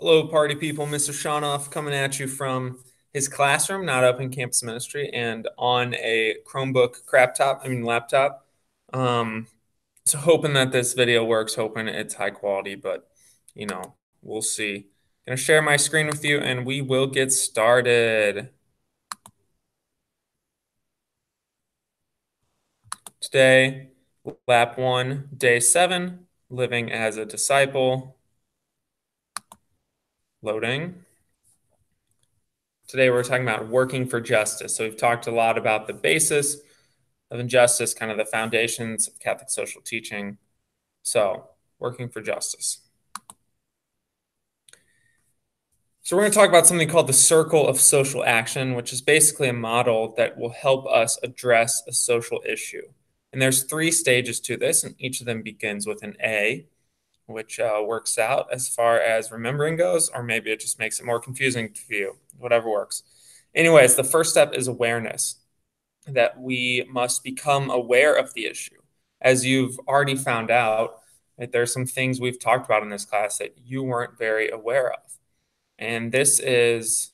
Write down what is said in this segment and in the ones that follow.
Hello, party people. Mr. Schonhoff coming at you from his classroom, not up in campus ministry, and on a Chromebook laptop. Um, so hoping that this video works, hoping it's high quality, but we'll see. Gonna share my screen with you, and we will get started. Today, lap 1, day 7, living as a disciple. Loading. Today we're talking about working for justice. So we've talked a lot about the basis of injustice, kind of the foundations of Catholic social teaching. So working for justice. So we're going to talk about something called the circle of social action, which is basically a model that will help us address a social issue. And there's 3 stages to this, and each of them begins with an A, which works out as far as remembering goes, or maybe it just makes it more confusing to you, whatever works. Anyways, the first step is awareness, that we must become aware of the issue. As you've already found out, right, there's some things we've talked about in this class that you weren't very aware of. And this is,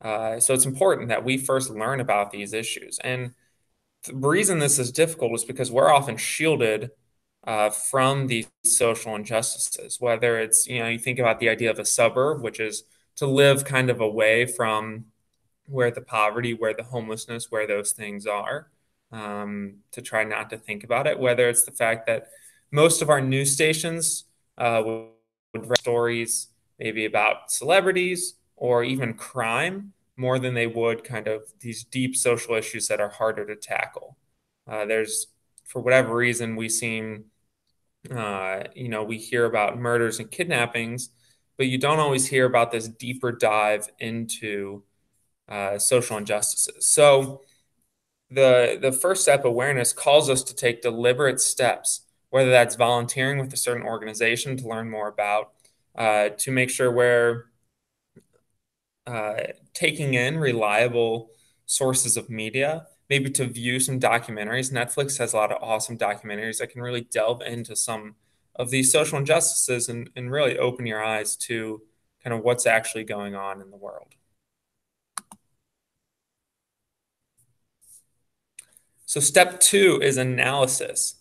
so it's important that we first learn about these issues. And the reason this is difficult is because we're often shielded from these social injustices, whether it's, you think about the idea of a suburb, which is to live kind of away from where the poverty, where the homelessness, where those things are, to try not to think about it, whether it's the fact that most of our news stations would write stories maybe about celebrities or even crime more than they would kind of these deep social issues that are harder to tackle. There's, for whatever reason, we seem, we hear about murders and kidnappings, but you don't always hear about this deeper dive into social injustices. So the first step, awareness, calls us to take deliberate steps, whether that's volunteering with a certain organization to learn more about, to make sure we're taking in reliable sources of media, maybe to view some documentaries. Netflix has a lot of awesome documentaries that can really delve into some of these social injustices and really open your eyes to kind of what's actually going on in the world. So step 2 is analysis.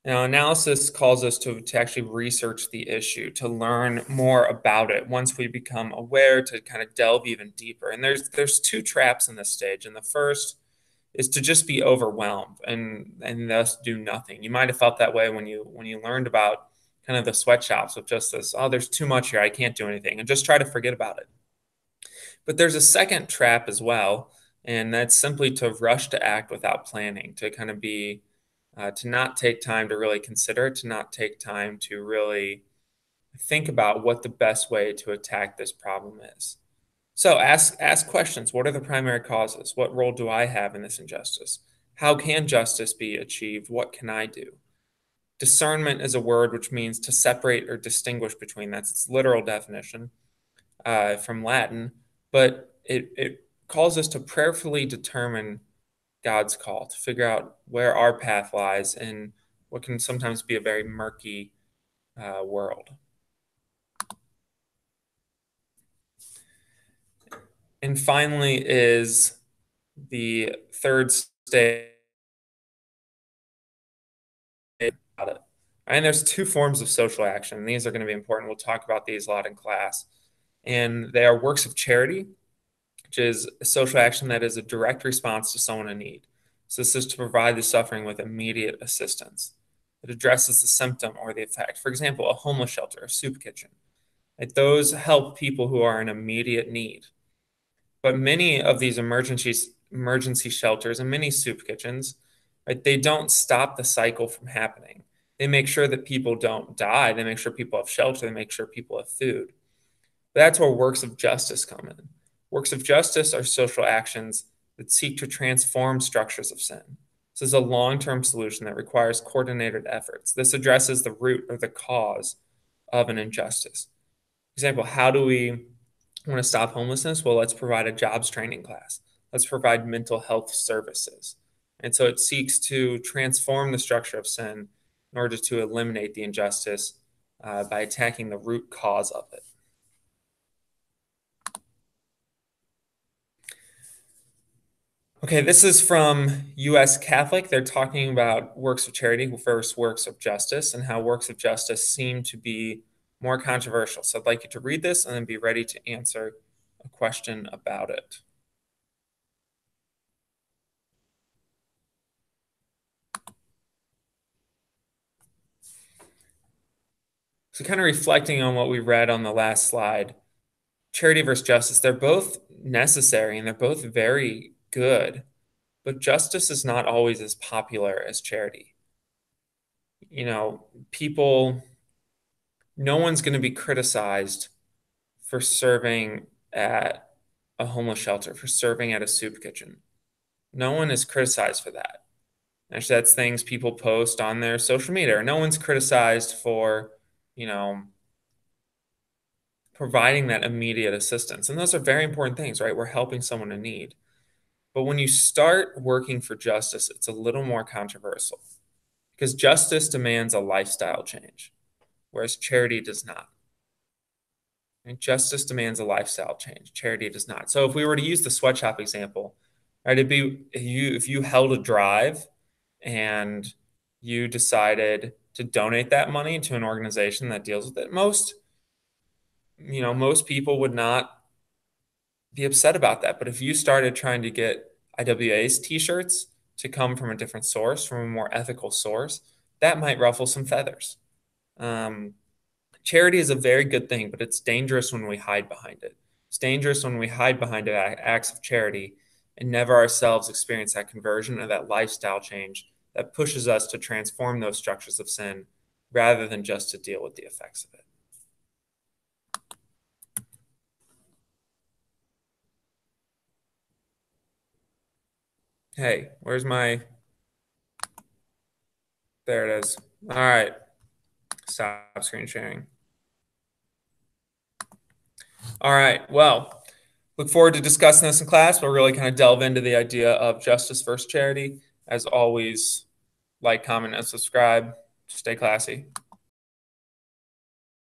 Now, analysis calls us to actually research the issue, to learn more about it. Once we become aware, to kind of delve even deeper. And there's 2 traps in this stage. And the first is to just be overwhelmed and thus do nothing. You might have felt that way when you learned about kind of the sweatshops of just this, oh, there's too much here, I can't do anything, and just try to forget about it. But there's a second trap as well, and that's simply to rush to act without planning, to kind of be, to not take time to really consider, to not take time to really think about what the best way to attack this problem is. So ask questions. What are the primary causes? What role do I have in this injustice? How can justice be achieved? What can I do? Discernment is a word which means to separate or distinguish between. That's its literal definition from Latin, but it calls us to prayerfully determine God's call, to figure out where our path lies in what can sometimes be a very murky world. And finally is the third stage. And there's 2 forms of social action. These are going to be important. We'll talk about these a lot in class. And they are works of charity, which is a social action that is a direct response to someone in need. So this is to provide the suffering with immediate assistance. It addresses the symptom or the effect. For example, a homeless shelter, a soup kitchen. Those help people who are in immediate need. But many of these emergency shelters and many soup kitchens, right, they don't stop the cycle from happening. They make sure that people don't die. They make sure people have shelter. They make sure people have food. But that's where works of justice come in. Works of justice are social actions that seek to transform structures of sin. This is a long-term solution that requires coordinated efforts. This addresses the root or the cause of an injustice. For example, how do we want to stop homelessness? Well, let's provide a jobs training class. Let's provide mental health services. And so it seeks to transform the structure of sin in order to eliminate the injustice by attacking the root cause of it. Okay, this is from US Catholic. They're talking about works of charity versus works of justice and how works of justice seem to be more controversial. So I'd like you to read this and then be ready to answer a question about it. So kind of reflecting on what we read on the last slide, charity versus justice, they're both necessary and they're both very good, but justice is not always as popular as charity. You know, people, no one's going to be criticized for serving at a homeless shelter, for serving at a soup kitchen. No one is criticized for that. Actually, that's things people post on their social media. No one's criticized for, you know, providing that immediate assistance. And those are very important things, right? We're helping someone in need. But when you start working for justice, it's a little more controversial because justice demands a lifestyle change, whereas charity does not. And justice demands a lifestyle change. Charity does not. So if we were to use the sweatshop example, right, it'd be if you held a drive and you decided to donate that money to an organization that deals with it, most people would not be upset about that. But if you started trying to get IWA's t-shirts to come from a different source, from a more ethical source, that might ruffle some feathers. Um, Charity is a very good thing, but it's dangerous when we hide behind it. It's dangerous when we hide behind acts of charity and never ourselves experience that conversion or that lifestyle change that pushes us to transform those structures of sin rather than just to deal with the effects of it. Hey, where's my... There it is. All right. Stop screen sharing. All right. Well, look forward to discussing this in class. We'll really kind of delve into the idea of justice versus charity. As always, like, comment, and subscribe. Stay classy.